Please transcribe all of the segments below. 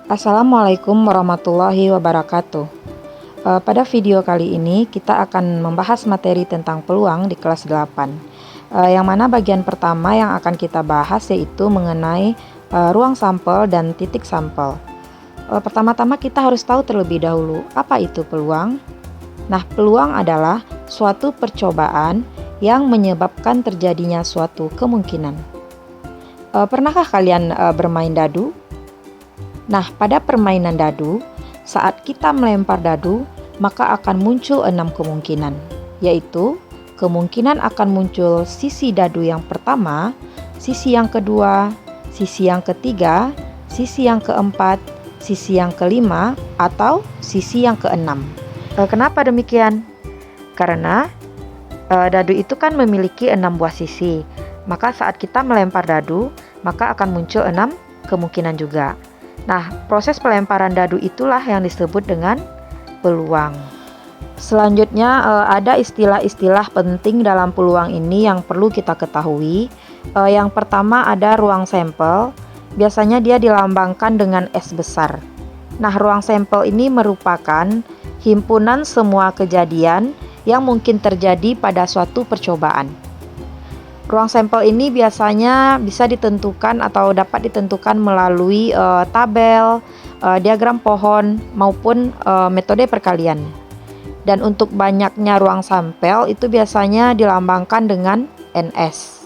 Assalamualaikum warahmatullahi wabarakatuh. Pada video kali ini kita akan membahas materi tentang peluang di kelas 8. Yang mana bagian pertama yang akan kita bahas yaitu mengenai ruang sampel dan titik sampel. Pertama-tama kita harus tahu terlebih dahulu apa itu peluang. Nah, peluang adalah suatu percobaan yang menyebabkan terjadinya suatu kemungkinan. Pernahkah kalian bermain dadu? Nah, pada permainan dadu, saat kita melempar dadu, maka akan muncul 6 kemungkinan, yaitu kemungkinan akan muncul sisi dadu yang pertama, sisi yang kedua, sisi yang ketiga, sisi yang keempat, sisi yang kelima, atau sisi yang keenam. Kenapa demikian? Karena dadu itu kan memiliki 6 buah sisi, maka saat kita melempar dadu, maka akan muncul 6 kemungkinan juga. Nah, proses pelemparan dadu itulah yang disebut dengan peluang. Selanjutnya ada istilah-istilah penting dalam peluang ini yang perlu kita ketahui. Yang pertama ada ruang sampel. Biasanya dia dilambangkan dengan S besar. Nah, ruang sampel ini merupakan himpunan semua kejadian yang mungkin terjadi pada suatu percobaan. Ruang sampel ini biasanya bisa ditentukan atau dapat ditentukan melalui tabel, diagram pohon, maupun metode perkalian. Dan untuk banyaknya ruang sampel itu biasanya dilambangkan dengan NS.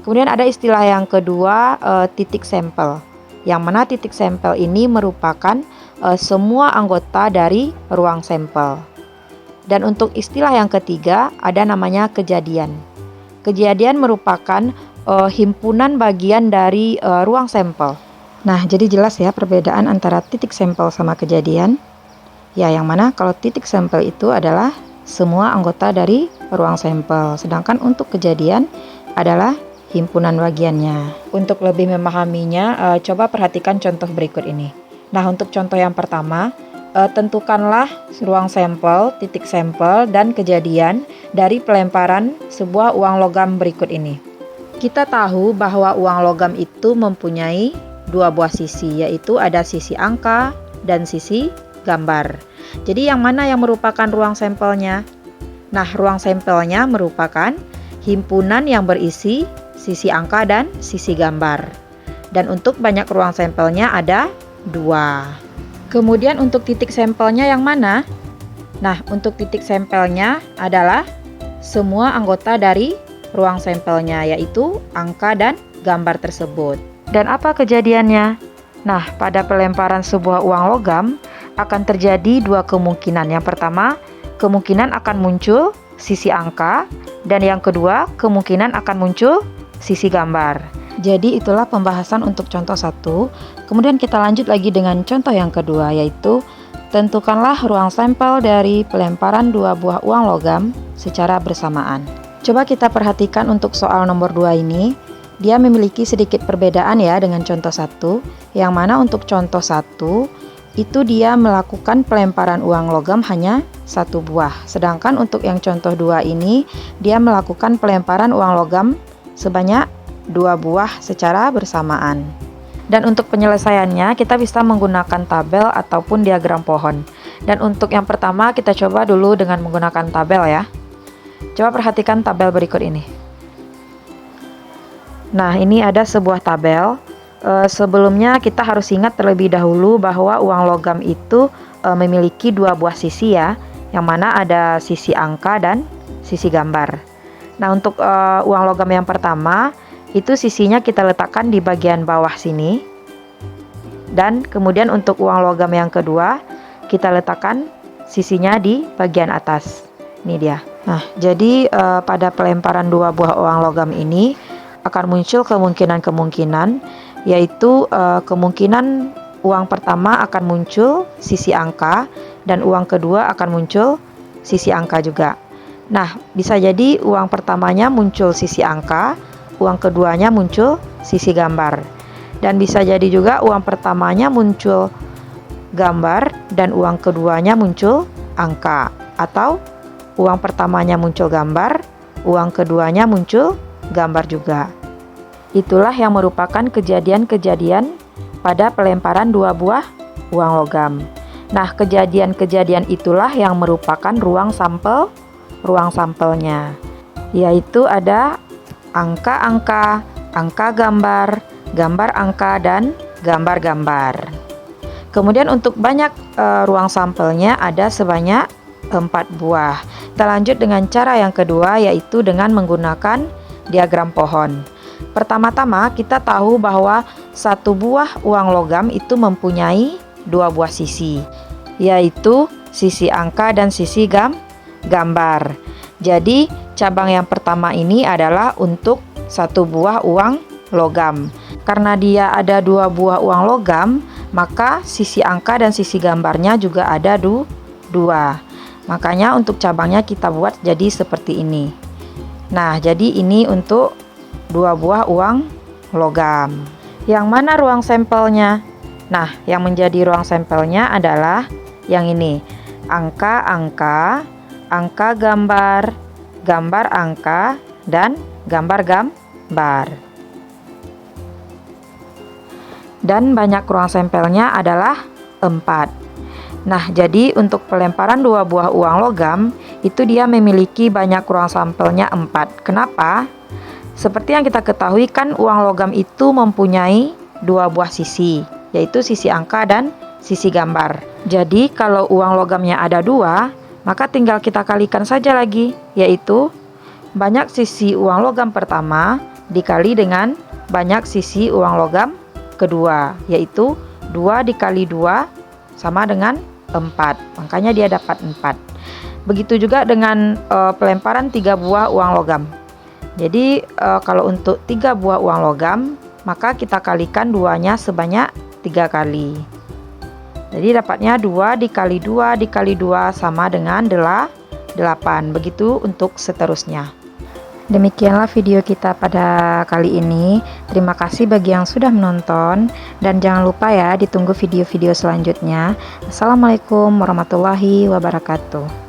Kemudian ada istilah yang kedua, titik sampel. Yang mana titik sampel ini merupakan semua anggota dari ruang sampel. Dan untuk istilah yang ketiga ada namanya kejadian. Kejadian merupakan himpunan bagian dari ruang sampel. Nah, jadi jelas ya perbedaan antara titik sampel sama kejadian. Ya, yang mana kalau titik sampel itu adalah semua anggota dari ruang sampel. Sedangkan untuk kejadian adalah himpunan bagiannya. Untuk lebih memahaminya, coba perhatikan contoh berikut ini. Nah, untuk contoh yang pertama, tentukanlah ruang sampel, titik sampel, dan kejadian dari pelemparan sebuah uang logam berikut ini. Kita tahu bahwa uang logam itu mempunyai dua buah sisi, yaitu ada sisi angka dan sisi gambar. Jadi yang mana yang merupakan ruang sampelnya? Nah, ruang sampelnya merupakan himpunan yang berisi sisi angka dan sisi gambar. Dan untuk banyak ruang sampelnya ada 2. Kemudian untuk titik sampelnya yang mana? Nah, untuk titik sampelnya adalah semua anggota dari ruang sampelnya, yaitu angka dan gambar tersebut. Dan apa kejadiannya? Nah, pada pelemparan sebuah uang logam akan terjadi 2 kemungkinan. Yang pertama, kemungkinan akan muncul sisi angka, dan yang kedua, kemungkinan akan muncul sisi gambar. Jadi itulah pembahasan untuk contoh 1. Kemudian kita lanjut lagi dengan contoh yang kedua, yaitu tentukanlah ruang sampel dari pelemparan 2 buah uang logam secara bersamaan. Coba kita perhatikan untuk soal nomor 2 ini. Dia memiliki sedikit perbedaan ya dengan contoh 1. Yang mana untuk contoh 1 itu dia melakukan pelemparan uang logam hanya 1 buah. Sedangkan untuk yang contoh 2 ini dia melakukan pelemparan uang logam sebanyak 2 buah secara bersamaan. Dan untuk penyelesaiannya kita bisa menggunakan tabel ataupun diagram pohon. Dan untuk yang pertama kita coba dulu dengan menggunakan tabel ya. Coba perhatikan tabel berikut ini. Nah, ini ada sebuah tabel. Sebelumnya kita harus ingat terlebih dahulu bahwa uang logam itu memiliki 2 buah sisi ya, yang mana ada sisi angka dan sisi gambar. Nah, untuk uang logam yang pertama itu sisinya kita letakkan di bagian bawah sini. Dan kemudian untuk uang logam yang kedua, kita letakkan sisinya di bagian atas. Ini dia. Nah, jadi pada pelemparan 2 buah uang logam ini akan muncul kemungkinan-kemungkinan, yaitu kemungkinan uang pertama akan muncul sisi angka dan uang kedua akan muncul sisi angka juga. Nah, bisa jadi uang pertamanya muncul sisi angka, uang keduanya muncul sisi gambar. Dan bisa jadi juga uang pertamanya muncul gambar dan uang keduanya muncul angka. Atau uang pertamanya muncul gambar, uang keduanya muncul gambar juga. Itulah yang merupakan kejadian-kejadian pada pelemparan 2 buah uang logam. Nah, kejadian-kejadian itulah yang merupakan ruang sampelnya, yaitu ada angka-angka, angka gambar, gambar angka, dan gambar-gambar. Kemudian untuk banyak ruang sampelnya ada sebanyak 4 buah. Kita lanjut dengan cara yang kedua, yaitu dengan menggunakan diagram pohon. Pertama-tama kita tahu bahwa satu buah uang logam itu mempunyai 2 buah sisi, yaitu sisi angka dan sisi gambar. Jadi cabang yang pertama ini adalah untuk satu buah uang logam. Karena dia ada 2 buah uang logam, maka sisi angka dan sisi gambarnya juga ada 2. Makanya untuk cabangnya kita buat jadi seperti ini. Nah, jadi ini untuk 2 buah uang logam. Yang mana ruang sampelnya? Nah, yang menjadi ruang sampelnya adalah yang ini. Angka-angka, angka gambar, gambar angka, dan gambar gambar. Dan banyak ruang sampelnya adalah 4. Nah, jadi untuk pelemparan 2 buah uang logam itu dia memiliki banyak ruang sampelnya 4. Kenapa? Seperti yang kita ketahui kan uang logam itu mempunyai 2 buah sisi, yaitu sisi angka dan sisi gambar. Jadi kalau uang logamnya ada 2, maka tinggal kita kalikan saja lagi, yaitu banyak sisi uang logam pertama dikali dengan banyak sisi uang logam kedua, yaitu 2 dikali 2 sama dengan 4. Makanya dia dapat 4. Begitu juga dengan pelemparan 3 buah uang logam. Jadi kalau untuk 3 buah uang logam, maka kita kalikan 2-nya sebanyak 3 kali. Jadi dapatnya 2 dikali 2 dikali 2 sama dengan 8. Begitu untuk seterusnya. Demikianlah video kita pada kali ini. Terima kasih bagi yang sudah menonton, dan jangan lupa ya ditunggu video-video selanjutnya. Assalamualaikum warahmatullahi wabarakatuh.